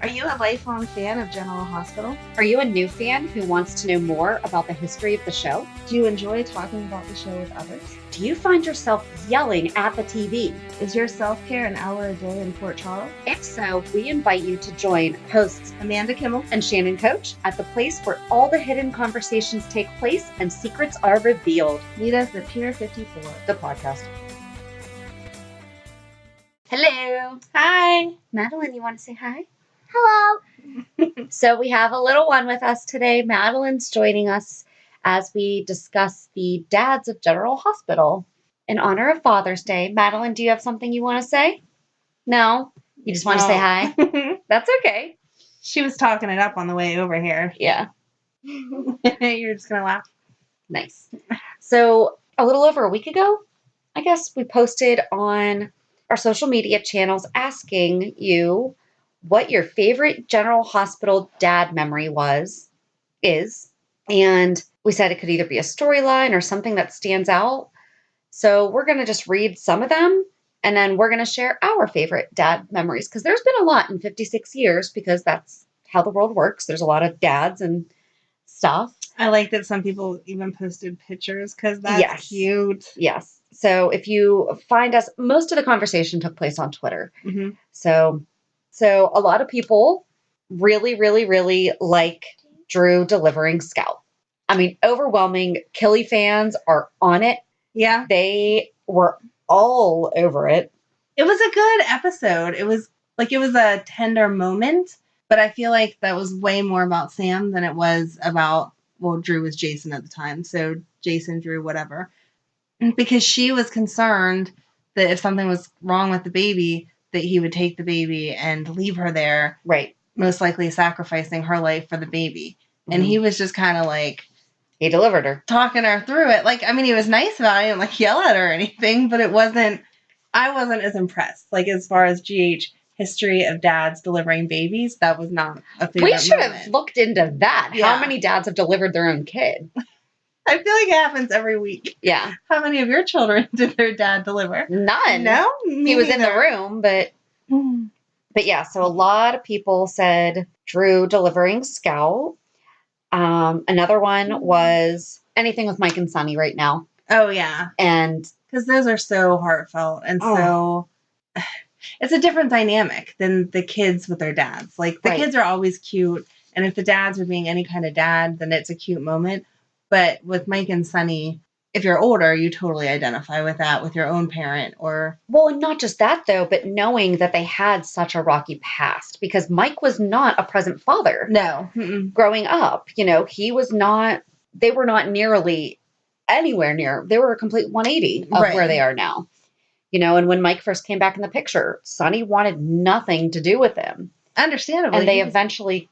Are you a lifelong fan of General Hospital? Are you a new fan who wants to know more about the history of the show? Do you enjoy talking about the show with others? Do you find yourself yelling at the TV? Is your self-care an hour a day in Port Charles? If so, we invite you to join hosts Amanda and Shannon Coach at the place where all the hidden conversations take place and secrets are revealed. Meet us at Pier 54, the podcast. Hello. Hi. Madeline, you want to say hi? Hello. So we have a little one with us today. Madeline's joining us as we discuss the dads of General Hospital in honor of Father's Day. Madeline, do you have something you want to say? No? You just want to say hi? That's okay. She was talking it up on the way over here. Yeah. You're just going to laugh. Nice. So a little over a week ago, I guess, we posted on our social media channels asking you what your favorite General Hospital dad memory is. And we said it could either be a storyline or something that stands out. So we're going to just read some of them, and then we're going to share our favorite dad memories, because there's been a lot in 56 years, because that's how the world works. There's a lot of dads and stuff. I like that some people even posted pictures, because that's cute. Yes. So if you find us, most of the conversation took place on Twitter. Mm-hmm. So a lot of people really, really, really like Drew delivering Scout. I mean, overwhelming. Killy fans are on it. Yeah. They were all over it. It was a good episode. It was a tender moment, but I feel like that was way more about Sam than it was about, well, Drew was Jason at the time. So Jason, Drew, whatever. Because she was concerned that if something was wrong with the baby, that he would take the baby and leave her there. Right. Most likely sacrificing her life for the baby. Mm-hmm. And he was just kind of like... He delivered her. Talking her through it. Like, I mean, he was nice about it. I didn't, yell at her or anything, but I wasn't as impressed. Like, as far as GH history of dads delivering babies, that was not a favorite We should have looked into that. Yeah. How many dads have delivered their own kid? I feel like it happens every week. Yeah. How many of your children did their dad deliver? None. No? He was in the room, but yeah, so a lot of people said Drew delivering Scout. Another one was anything with Mike and Sonny right now. Oh, yeah. And because those are so heartfelt and so it's a different dynamic than the kids with their dads. Like, the kids are always cute, and if the dads are being any kind of dad, then it's a cute moment. But with Mike and Sonny, if you're older, you totally identify with that, with your own parent or... Well, and not just that, though, but knowing that they had such a rocky past, because Mike was not a present father. No. Growing up, he was not... They were not nearly anywhere near... They were a complete 180 of where they are now. And when Mike first came back in the picture, Sonny wanted nothing to do with him. Understandably. And they eventually,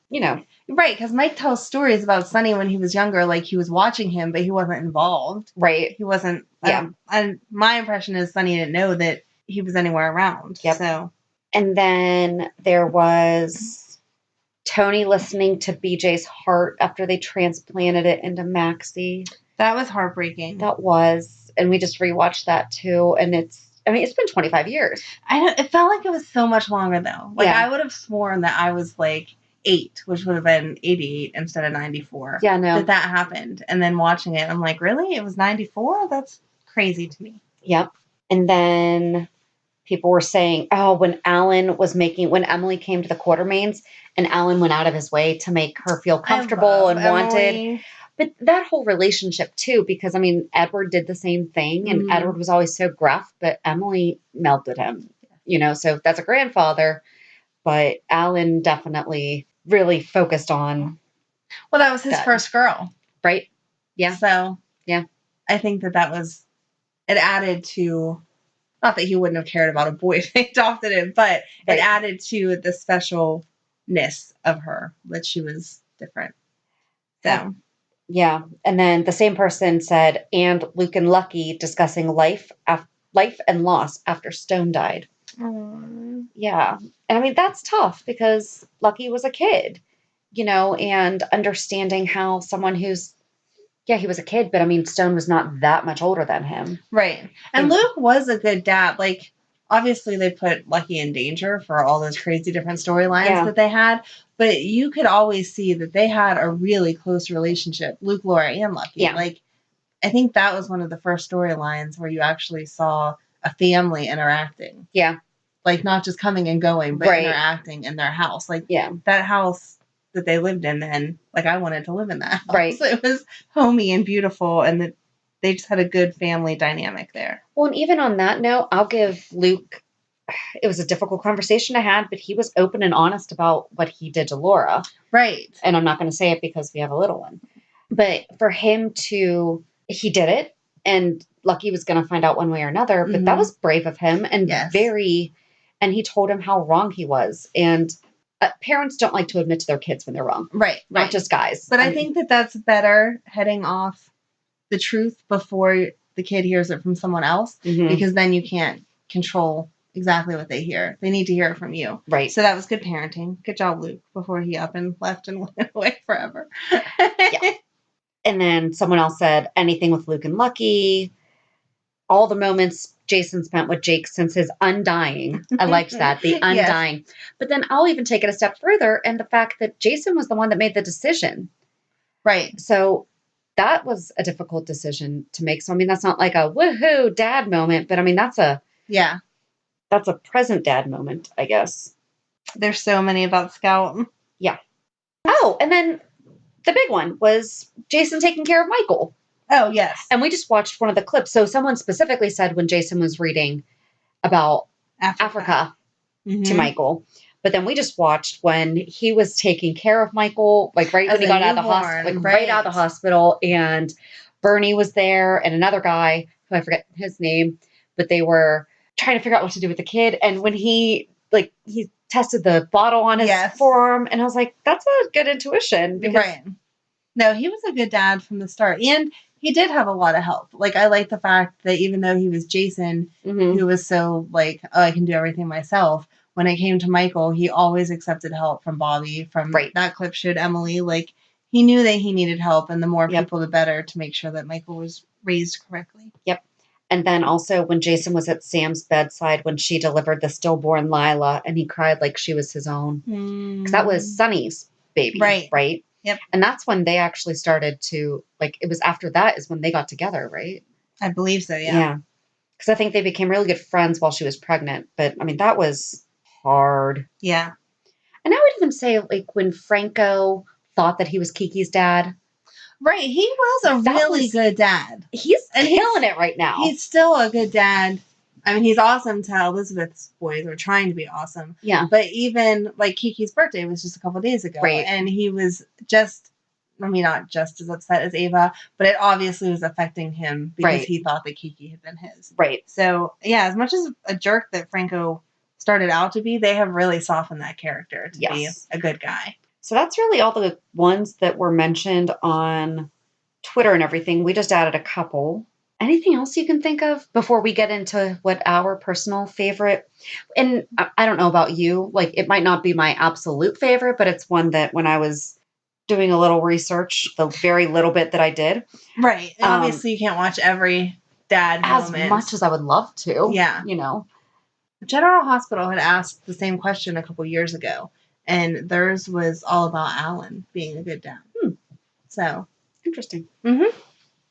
Right, because Mike tells stories about Sonny when he was younger, like he was watching him, but he wasn't involved. Right. He wasn't. Yeah. And my impression is Sonny didn't know that he was anywhere around. Yep. So. And then there was Tony listening to BJ's heart after they transplanted it into Maxie. That was heartbreaking. That was. And we just rewatched that too. And it's been 25 years. It felt like it was so much longer though. Like, I would have sworn that I was like 8, which would have been 88 instead of 94. Yeah, no. That happened. And then watching it, I'm like, really? It was 94? That's crazy to me. Yep. And then people were saying, when Emily came to the Quartermains and Alan went out of his way to make her feel comfortable and wanted. But that whole relationship too, because Edward did the same thing, and Edward was always so gruff, but Emily melted him, so that's a grandfather, but Alan definitely really focused on. Well, that was his first girl. Right. Yeah. So, yeah, I think it added to, not that he wouldn't have cared about a boy if they adopted him, but it added to the specialness of her, that she was different. So. Yeah. And then the same person said, and Luke and Lucky discussing life and loss after Stone died. Aww. Yeah. And that's tough, because Lucky was a kid, and understanding how someone who's, he was a kid, but Stone was not that much older than him. Right. And Luke was a good dad. Like, obviously they put Lucky in danger for all those crazy different storylines Yeah. that they had, but you could always see that they had a really close relationship, Luke, Laura, and Lucky. Yeah. Like, I think that was one of the first storylines where you actually saw a family interacting. Yeah. Like, not just coming and going, but Right. interacting in their house. Like, Yeah. that house that they lived in then, like, I wanted to live in that house. Right. It was homey and beautiful, and they just had a good family dynamic there. Well, and even on that note, I'll give Luke, it was a difficult conversation I had, but he was open and honest about what he did to Laura. Right. And I'm not going to say it because we have a little one. But for him to, he did it, and Lucky was going to find out one way or another, but that was brave of him and and he told him how wrong he was. And parents don't like to admit to their kids when they're wrong. Right. Not just guys. But I think that that's better, heading off the truth before the kid hears it from someone else, because then you can't control exactly what they hear. They need to hear it from you. Right. So that was good parenting. Good job, Luke, before he up and left and went away forever. Yeah. And then someone else said anything with Luke and Lucky. All the moments Jason spent with Jake since his undying. I liked that, the undying. Yes. But then I'll even take it a step further, and the fact that Jason was the one that made the decision. Right. So that was a difficult decision to make. So, I mean, that's not like a woohoo dad moment, but I mean, that's a present dad moment, I guess. There's so many about Scout. Yeah. Oh, and then the big one was Jason taking care of Michael. Oh, yes. And we just watched one of the clips. So someone specifically said when Jason was reading about Africa to Michael. But then we just watched when he was taking care of Michael, like right when he got out of the hospital, like right out of the hospital. And Bernie was there and another guy who I forget his name, but they were trying to figure out what to do with the kid. And when he tested the bottle on his forearm, and I was like, that's a good intuition. Because No, he was a good dad from the start. And he did have a lot of help. Like, I like the fact that even though he was Jason, who was so like, oh, I can do everything myself, when it came to Michael, he always accepted help from Bobby. From that clip showed Emily, like, he knew that he needed help, and the more people, the better, to make sure that Michael was raised correctly. Yep. And then also when Jason was at Sam's bedside, when she delivered the stillborn Lila, and he cried like she was his own. Because that was Sonny's baby. Right? Yep. And that's when they actually started to, like, it was after that is when they got together, right? I believe so, yeah. Yeah. Because I think they became really good friends while she was pregnant. But, I mean, that was hard. Yeah. And I would even say, like, when Franco thought that he was Kiki's dad. Right. He was a really good dad. He's killing it right now. He's still a good dad. I mean, he's awesome to Elizabeth's boys, or trying to be awesome. Yeah. But even, like, Kiki's birthday was just a couple days ago. Right. And he was just, I mean, not just as upset as Ava, but it obviously was affecting him because he thought that Kiki had been his. Right. So, yeah, as much as a jerk that Franco started out to be, they have really softened that character to be a good guy. So that's really all the ones that were mentioned on Twitter and everything. We just added a couple. Anything else you can think of before we get into what our personal favorite? And I don't know about you. Like, it might not be my absolute favorite, but it's one that when I was doing a little research, the very little bit that I did. Right. Obviously, you can't watch every dad moment. As much as I would love to. Yeah. You know. General Hospital had asked the same question a couple years ago, and theirs was all about Alan being a good dad. So. Interesting.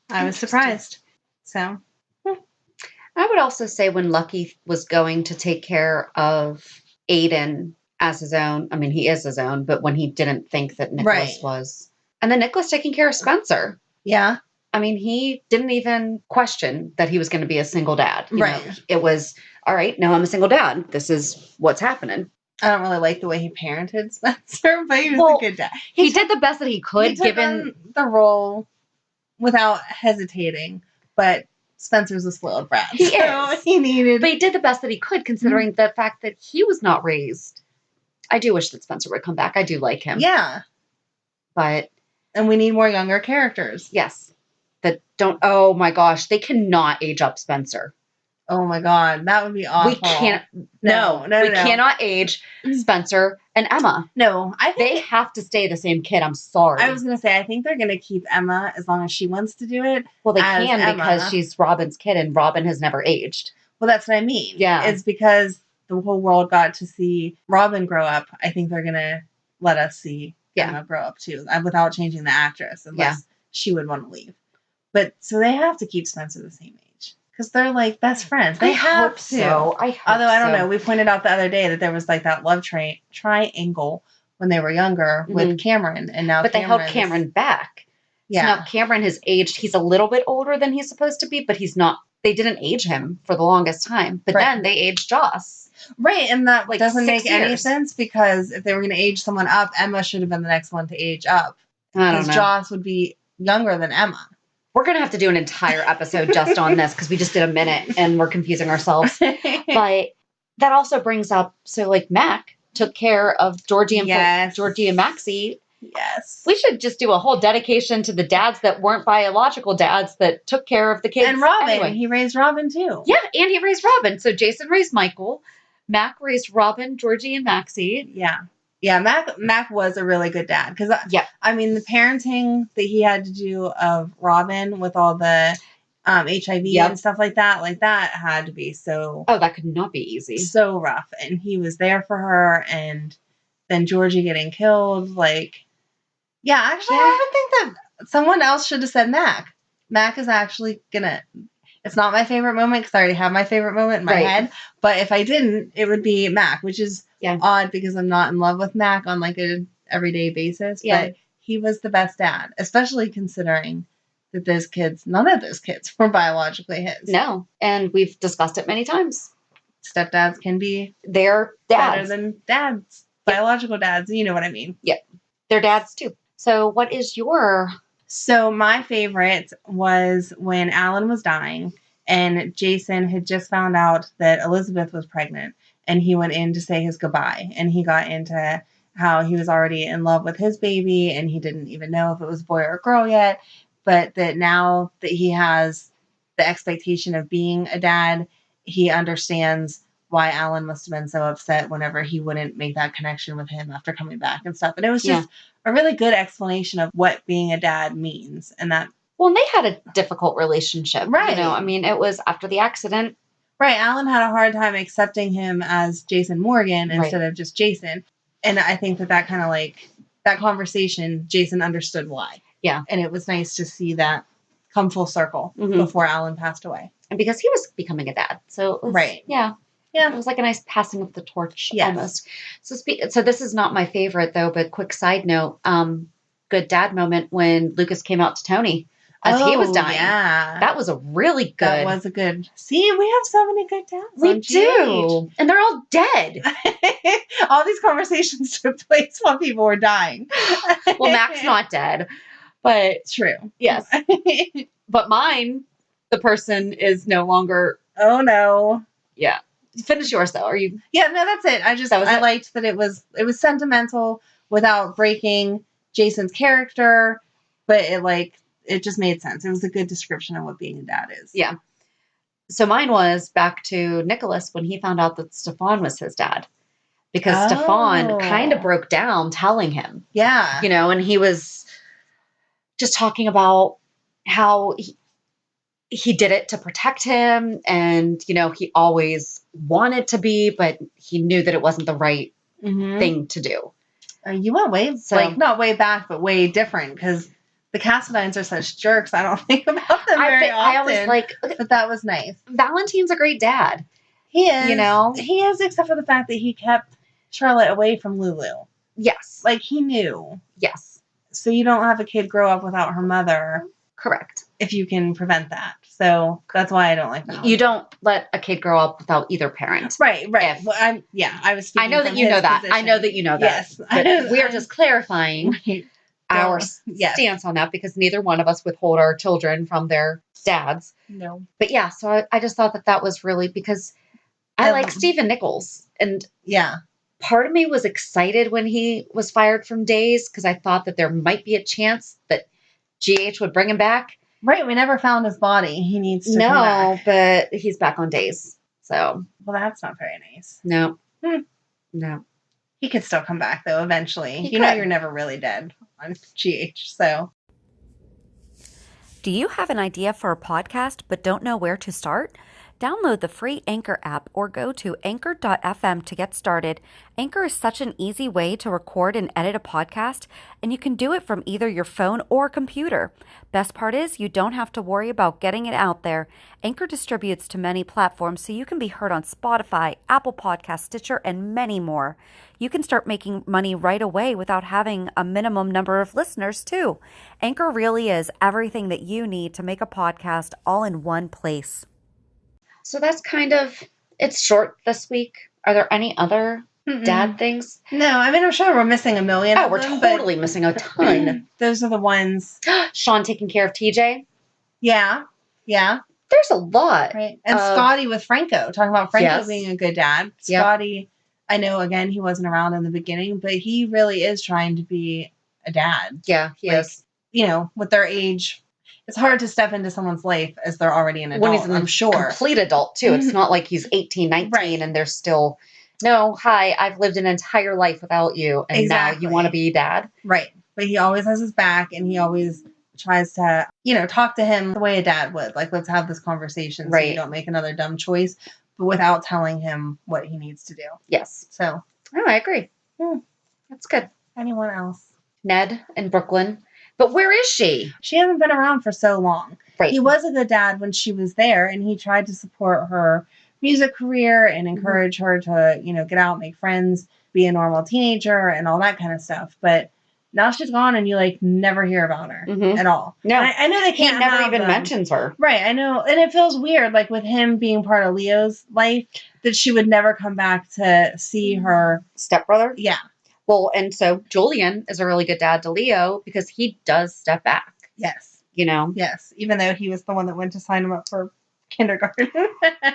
I was surprised. So. I would also say when Lucky was going to take care of Aiden as his own, I mean, he is his own, but when he didn't think that Nicholas was. And then Nicholas taking care of Spencer. Yeah. I mean, he didn't even question that he was going to be a single dad. You know, it was, all right, now I'm a single dad. This is what's happening. I don't really like the way he parented Spencer, but he was a good dad. He did the best that he could, given the role without hesitating, but Spencer's a spoiled brat. He is. He needed... But he did the best that he could, considering the fact that he was not raised. I do wish that Spencer would come back. I do like him. Yeah. But... And we need more younger characters. Yes. That don't... Oh, my gosh. They cannot age up Spencer. Oh, my God. That would be awful. We can't... No. We cannot age Spencer and Emma. No. I think they have to stay the same kid. I'm sorry. I was going to say, I think they're going to keep Emma as long as she wants to do it. Well, they can because she's Robin's kid and Robin has never aged. Well, that's what I mean. Yeah. It's because the whole world got to see Robin grow up. I think they're going to let us see Emma grow up too, without changing the actress, unless she would want to leave. But so they have to keep Spencer the same age because they're like best friends. They have to. So. Although I don't know. We pointed out the other day that there was like that love triangle when they were younger with Cameron, and now but they held Cameron back. Yeah. So now Cameron has aged. He's a little bit older than he's supposed to be, but he's not. They didn't age him for the longest time. But then they aged Joss. Right, and that like doesn't make any sense because if they were going to age someone up, Emma should have been the next one to age up. Because Joss would be younger than Emma. We're going to have to do an entire episode just on this because we just did a minute and we're confusing ourselves. But that also brings up, so like Mac took care of Georgie and Maxie. Yes. We should just do a whole dedication to the dads that weren't biological dads that took care of the kids. And Robin. Anyway. He raised Robin too. Yeah, and he raised Robin. So Jason raised Michael. Mac raised Robin, Georgie, and Maxie. Yeah. Yeah, Mac was a really good dad. Because, I mean, the parenting that he had to do of Robin with all the HIV and stuff like that had to be so... Oh, that could not be easy. So rough. And he was there for her. And then Georgie getting killed, Yeah, actually, I would think that someone else should have said Mac. Mac is actually gonna... It's not my favorite moment because I already have my favorite moment in my head. But if I didn't, it would be Mac, which is odd because I'm not in love with Mac on an everyday basis. Yeah. But he was the best dad, especially considering that none of those kids were biologically his. No, and we've discussed it many times. Stepdads can be their dads. Better than dads, biological dads. You know what I mean? Yep, they're dads too. So what is your... So my favorite was when Alan was dying and Jason had just found out that Elizabeth was pregnant and he went in to say his goodbye and he got into how he was already in love with his baby and he didn't even know if it was a boy or a girl yet, but that now that he has the expectation of being a dad, he understands why Alan must have been so upset whenever he wouldn't make that connection with him after coming back and stuff. And it was just a really good explanation of what being a dad means. And that... Well, and they had a difficult relationship. Right. You know, I mean, it was after the accident. Right. Alan had a hard time accepting him as Jason Morgan instead of just Jason. And I think that kind of that conversation, Jason understood why. Yeah. And it was nice to see that come full circle before Alan passed away. And because he was becoming a dad. So it was, yeah. Yeah. It was like a nice passing of the torch almost. So this is not my favorite though, but quick side note, good dad moment when Lucas came out to Tony as he was dying. Yeah. That was a really good. That was a good. See, we have so many good dads. We do. And they're all dead. All these conversations took place while people were dying. Well, Mac's not dead, but true. Yes. But mine, the person is no longer. Oh no. Yeah. Finish yours though. Are you? Yeah, no, that's it. I liked that it was sentimental without breaking Jason's character, but it just made sense. It was a good description of what being a dad is. Yeah. So mine was back to Nicholas when he found out that Stefan was his dad, because Stefan kind of broke down telling him. Yeah. You know, and he was just talking about how he did it to protect him, and you know he always wanted to be, but he knew that it wasn't the right thing to do. You went way not way back, but way different, because the Cassadines are such jerks. I don't think about them very often. I always but that was nice. Valentine's a great dad. He is. You know, he is, except for the fact that he kept Charlotte away from Lulu. Yes, he knew. Yes. So you don't have a kid grow up without her mother. Correct. If you can prevent that. So that's why I don't like that. You don't let a kid grow up without either parent. Right. Well, I was speaking I know that you know that. Position. I know that you know that. Yes. We are just clarifying our stance on that, because neither one of us withhold our children from their dads. No. But yeah, so I just thought that was really, because I like Stephen Nichols. And part of me was excited when he was fired from Days, because I thought that there might be a chance that GH would bring him back. Right, we never found his body. He needs to come back. But he's back on Days. So. Well, that's not very nice. No. No. He could still come back, though, eventually. You know you're never really dead on GH, so. Do you have an idea for a podcast but don't know where to start? Download the free Anchor app or go to anchor.fm to get started. Anchor is such an easy way to record and edit a podcast, and you can do it from either your phone or computer. Best part is you don't have to worry about getting it out there. Anchor distributes to many platforms, so you can be heard on Spotify, Apple Podcasts, Stitcher, and many more. You can start making money right away without having a minimum number of listeners, too. Anchor really is everything that you need to make a podcast all in one place. So that's it's short this week. Are there any other dad things? No, I mean, I'm sure we're missing a million. Oh, we're totally missing a ton. Those are the ones. Sean taking care of TJ. Yeah. There's a lot. Right. And Scotty with Franco, talking about Franco being a good dad. Yep. Scotty, I know, again, he wasn't around in the beginning, but he really is trying to be a dad. Yeah, he is. You know, with their age, it's hard to step into someone's life as they're already an adult, when he's I'm sure. Complete adult, too. It's not like he's 18, 19, and they're still, no, hi, I've lived an entire life without you, and now you want to be dad. Right. But he always has his back, and he always tries to, talk to him the way a dad would. Like, let's have this conversation so you don't make another dumb choice, but without telling him what he needs to do. Yes. So. Oh, I agree. That's good. Anyone else? Ned in Brooklyn. But where is she? She hasn't been around for so long. Right. He was a good dad when she was there, and he tried to support her music career and encourage her to, get out, make friends, be a normal teenager, and all that kind of stuff. But now she's gone, and you never hear about her at all. No, I know they can't. He never even mentions her. Right. I know, and it feels weird, with him being part of Leo's life, that she would never come back to see her stepbrother. Yeah. Well, and so Julian is a really good dad to Leo because he does step back. Yes. Yes. Even though he was the one that went to sign him up for kindergarten.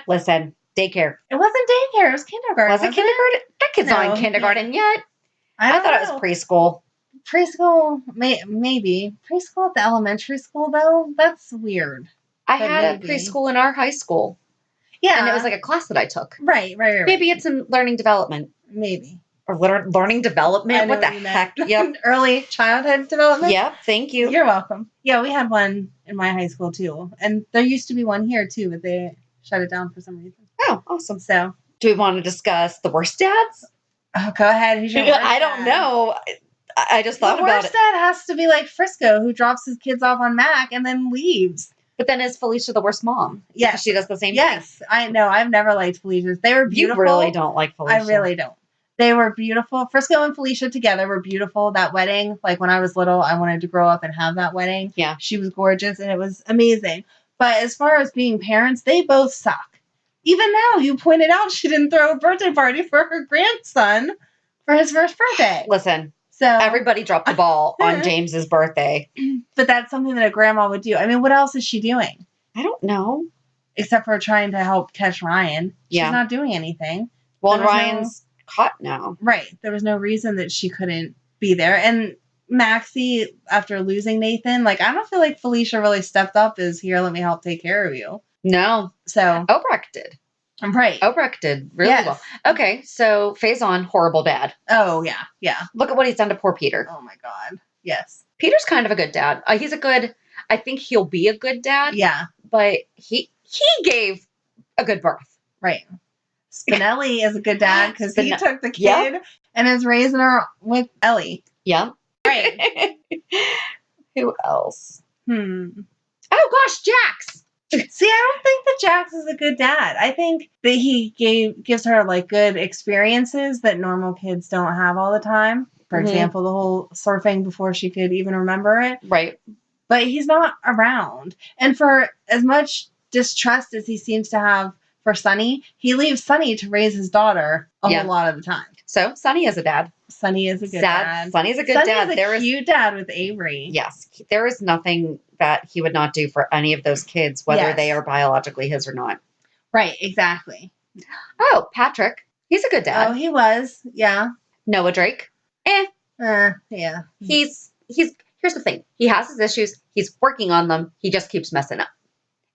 Listen, daycare. It wasn't daycare. It was kindergarten. Was it kindergarten? That kid's not in kindergarten yet. I thought it was preschool. Preschool, maybe. Preschool at the elementary school, though? That's weird. I had a preschool in our high school. Yeah. And it was a class that I took. Right. Maybe it's in learning development. Maybe. Or learning development? What the heck? Yep. Early childhood development? Yep. Thank you. You're welcome. Yeah, we had one in my high school, too. And there used to be one here, too, but they shut it down for some reason. Oh, awesome. So. Do we want to discuss the worst dads? Oh, go ahead. Who's your worst I don't know. I just thought about it. The worst dad has to be like Frisco, who drops his kids off on Mac and then leaves. But then is Felicia the worst mom? Yes. Because she does the same thing. Yes. I know. I've never liked Felicia's. They were beautiful. You really don't like Felicia. I really don't. They were beautiful. Frisco and Felicia together were beautiful. That wedding, when I was little, I wanted to grow up and have that wedding. Yeah. She was gorgeous and it was amazing. But as far as being parents, they both suck. Even now, you pointed out she didn't throw a birthday party for her grandson for his first birthday. Listen. So everybody dropped the ball on James's birthday. But that's something that a grandma would do. I mean, what else is she doing? I don't know. Except for trying to help catch Ryan. She's not doing anything. Well, Ryan's caught now. Right. There was no reason that she couldn't be there. And Maxie, after losing Nathan, I don't feel like Felicia really stepped up as, here, let me help take care of you. No. So. Obrecht did. Right. Obrecht did really well. Okay, so Faison, horrible dad. Oh, yeah. Yeah. Look at what he's done to poor Peter. Oh, my God. Yes. Peter's kind of a good dad. I think he'll be a good dad. Yeah. But he gave a good birth. Right. Spinelli is a good dad because he took the kid and is raising her with Ellie. Yeah. Right. Who else? Oh, gosh, Jax. See, I don't think that Jax is a good dad. I think that he gives her good experiences that normal kids don't have all the time. For example, the whole surfing before she could even remember it. Right. But he's not around. And for as much distrust as he seems to have for Sonny, he leaves Sonny to raise his daughter a whole lot of the time. So Sonny is a dad. Sonny is a good dad. Sonny's a good dad. Sonny's a cute dad with Avery. Yes. There is nothing that he would not do for any of those kids, whether they are biologically his or not. Right, exactly. Oh, Patrick. He's a good dad. Oh, he was. Yeah. Noah Drake. Yeah. Here's the thing. He has his issues. He's working on them. He just keeps messing up.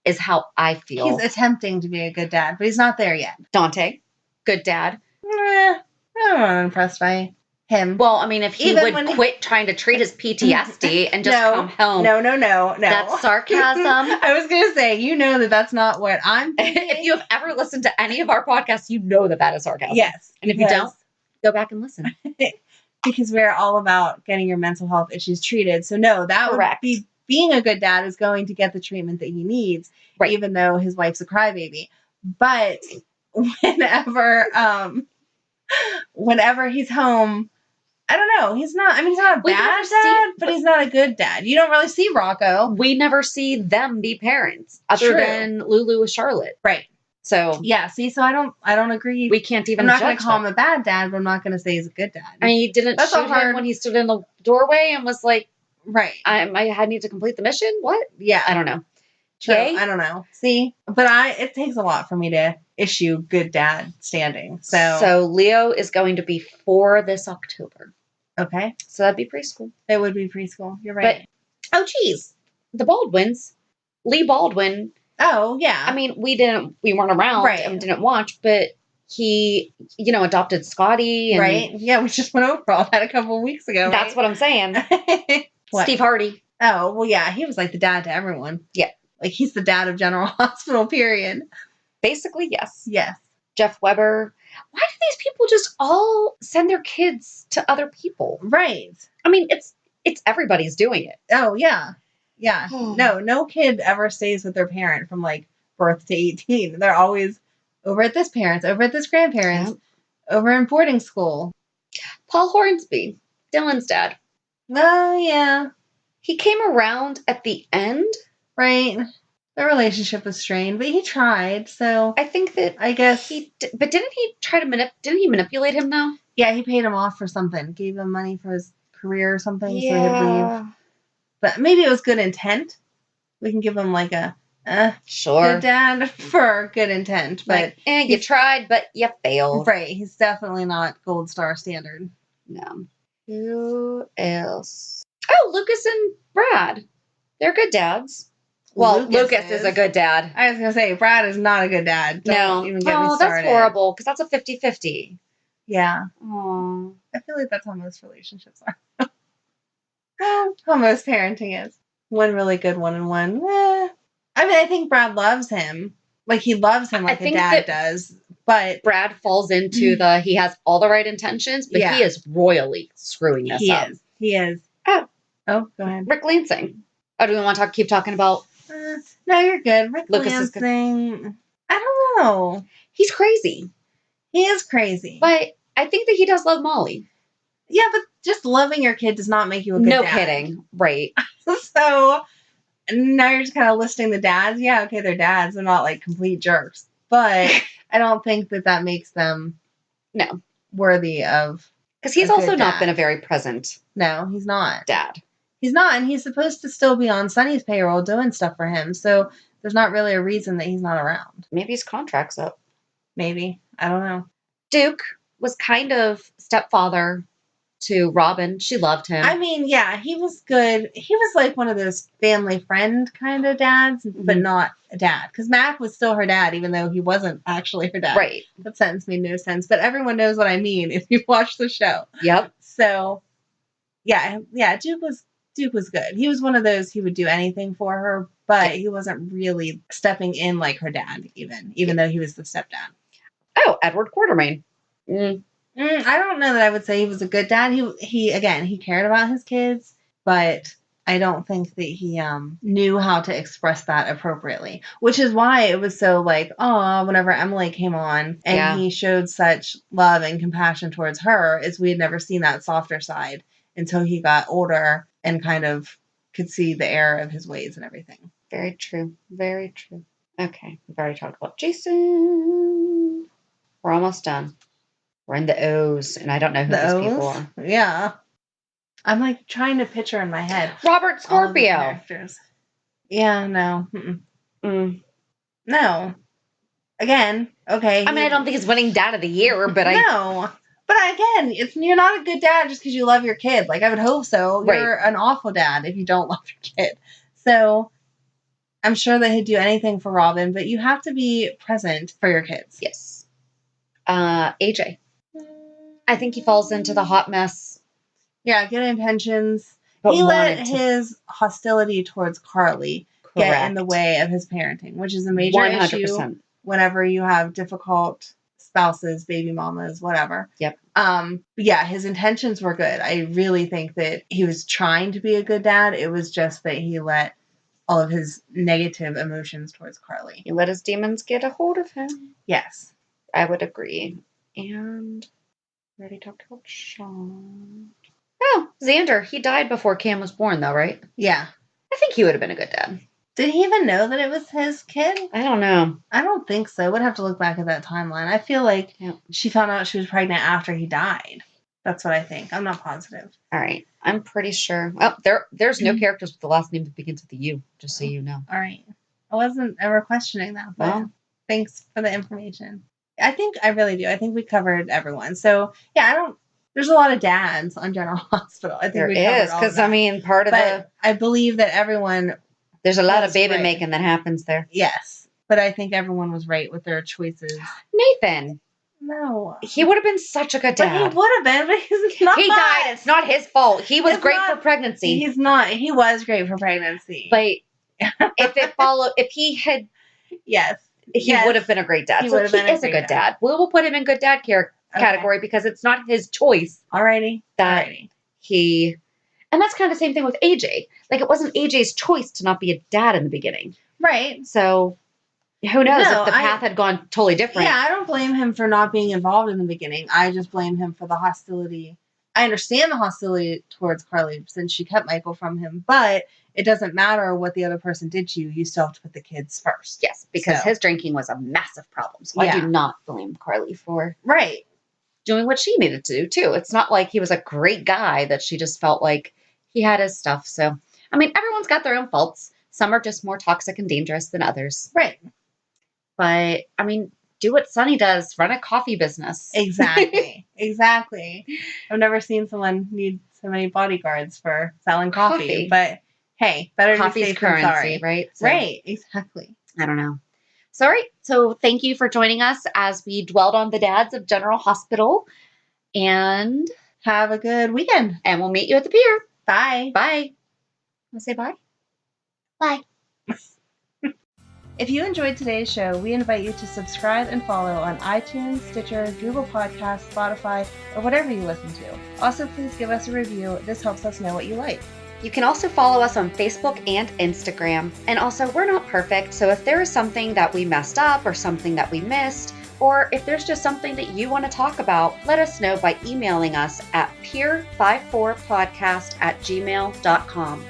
Is how I feel. He's attempting to be a good dad, but he's not there yet. Dante. Good dad. I'm not impressed by Him. Well, I mean, if he Even would when quit trying to treat his PTSD and just come home. No. That's sarcasm. I was going to say, you know that's not what I'm thinking. If you have ever listened to any of our podcasts, you know that is sarcasm. Yes. And if you don't, go back and listen. Because we're all about getting your mental health issues treated. So no, that Correct. would be being a good dad is going to get the treatment that he needs, right. even though his wife's a crybaby. But whenever he's home, I don't know. He's not a bad dad, but he's not a good dad. You don't really see Rocco. We never see them be parents other than Lulu with Charlotte. Right. So yeah, see, so I don't agree. We can't even. I'm not going to call him a bad dad, but I'm not going to say he's a good dad. I mean, he didn't shoot him when he stood in the doorway and was like, right. I need to complete the mission. What? Yeah. I don't know. True. I don't know. See, but it takes a lot for me to issue good dad standing. So Leo is going to be 4 this October. Okay. So that'd be preschool. It would be preschool. You're right. But, oh, geez. The Baldwins. Lee Baldwin. Oh, yeah. I mean, we weren't around and didn't watch, but he, adopted Scotty. And right. Yeah, we just went over all that a couple of weeks ago. That's what I'm saying. Steve Hardy. Oh, well, yeah. He was like the dad to everyone. Yeah. Like he's the dad of General Hospital, period. Basically, yes. Yes. Jeff Weber. Why do these people just all send their kids to other people? Right. I mean, it's everybody's doing it. Oh, yeah. Yeah. No kid ever stays with their parent from like birth to 18. They're always over at this parent's, over at this grandparent's, over in boarding school. Paul Hornsby, Dylan's dad. Oh, yeah. He came around at the end. Right. Their relationship was strained, but he tried, so. I think that. I guess. But didn't he try to didn't he manipulate him though? Yeah, he paid him off for something. Gave him money for his career or something, so he'd leave. But maybe it was good intent. We can give him like a sure good dad for good intent. But like, you tried, but you failed. Right. He's definitely not gold star standard. No. Who else? Oh, Lucas and Brad. They're good dads. Well, Lucas is a good dad. I was going to say, Brad is not a good dad. Don't even get me started. That's horrible, because that's a 50-50. Yeah. Aww. I feel like that's how most relationships are. Well, how most parenting is. One really good one and one. I mean, I think Brad loves him. Like, he loves him like a dad does. But Brad falls into he has all the right intentions, but he is royally screwing this up. He is. Oh, go ahead. Rick Lansing. Oh, do we want to keep talking about? No, you're good. Rick Lucas Lansing. I don't know. He's crazy. He is crazy. But I think that he does love Molly. Yeah, but just loving your kid does not make you a good dad. No kidding. Right. So now you're just kind of listing the dads. Yeah, okay, they're dads. They're not like complete jerks. But I don't think that makes them worthy of. Because he's also not been a very present. No, he's not. Dad. He's not, and he's supposed to still be on Sonny's payroll doing stuff for him. So there's not really a reason that he's not around. Maybe his contract's up. Maybe. I don't know. Duke was kind of stepfather to Robin. She loved him. I mean, yeah, he was good. He was like one of those family friend kind of dads, but not a dad. Because Mac was still her dad, even though he wasn't actually her dad. Right. That sentence made no sense. But everyone knows what I mean if you watch the show. Yep. So, yeah, Duke was good. He was one of those, he would do anything for her, but he wasn't really stepping in like her dad, even though he was the stepdad. Oh, Edward Quartermain. I don't know that I would say he was a good dad. He cared about his kids, but I don't think that he knew how to express that appropriately, which is why it was so like, whenever Emily came on and he showed such love and compassion towards her, is we had never seen that softer side until he got older and kind of could see the error of his ways and everything. Very true. Very true. Okay. We've already talked about Jason. We're almost done. We're in the O's, and I don't know who these people are. Yeah. I'm like trying to picture in my head. Robert Scorpio. Yeah, no. No. Again, okay. I mean, I don't think he's winning Dad of the Year, but No. But again, you're not a good dad just because you love your kid. Like, I would hope so. Right. You're an awful dad if you don't love your kid. So, I'm sure that he'd do anything for Robin, but you have to be present for your kids. Yes. AJ. I think he falls into the hot mess. Yeah, good intentions. But He let wanted to- his hostility towards Carly get in the Correct. way of his parenting, which is a major 100%. issue whenever you have difficult spouses, baby mamas, whatever. Yep. But yeah, his intentions were good. I really think that he was trying to be a good dad. It was just that he let all of his negative emotions towards Carly. He let his demons get a hold of him. Yes. I would agree. And we already talked about Sean. Oh, Xander. He died before Cam was born, though, right? Yeah. I think he would have been a good dad. Did he even know that it was his kid? I don't know. I don't think so. Would have to look back at that timeline. I feel like Yeah. she found out she was pregnant after he died. That's what I think. I'm not positive. All right. I'm pretty sure. Well, there's no characters with the last name that begins with a U, just so you know. All right. I wasn't ever questioning that, but thanks for the information. I really do. I think we covered everyone. So, yeah, there's a lot of dads on General Hospital. I think There we covered is, all of because, that. I mean, part of But I believe that everyone, there's a lot of was baby right. making that happens there. Yes. But I think everyone was right with their choices. Nathan. No. He would have been such a good But dad. he would have been, but he's not. He died. It's not his fault. He was It's great not- for pregnancy. He's not. He was great for pregnancy. But if he had, yes. he would have been a great dad. He So would have he been a is a great good dad. dad. We will put him in good dad category because it's not his choice Alrighty. that Alrighty. he, and that's kind of the same thing with AJ. Like, it wasn't AJ's choice to not be a dad in the beginning. Right. So who knows No, if the path had gone totally different. Yeah, I don't blame him for not being involved in the beginning. I just blame him for the hostility. I understand the hostility towards Carly since she kept Michael from him, but it doesn't matter what the other person did to you. You still have to put the kids first. Yes, because So. his drinking was a massive problem. So I Yeah. do not blame Carly for Right. doing what she needed to do, too. It's not like he was a great guy that she just felt like he had his stuff. So, I mean, everyone's got their own faults. Some are just more toxic and dangerous than others. Right. But, I mean, do what Sonny does. Run a coffee business. Exactly. Exactly. I've never seen someone need so many bodyguards for selling coffee. But hey, better to be Coffee's safe than currency, sorry. right? So, Right. Exactly. I don't know. So, all right. So, thank you for joining us as we dwelled on the dads of General Hospital. And Have a good weekend. we'll meet you at the pier. Bye. Bye. Want to say bye? Bye. If you enjoyed today's show, we invite you to subscribe and follow on iTunes, Stitcher, Google Podcasts, Spotify, or whatever you listen to. Also, please give us a review. This helps us know what you like. You can also follow us on Facebook and Instagram. And also, we're not perfect, so if there is something that we messed up or something that we missed, or if there's just something that you want to talk about, let us know by emailing us at peer54podcast@gmail.com.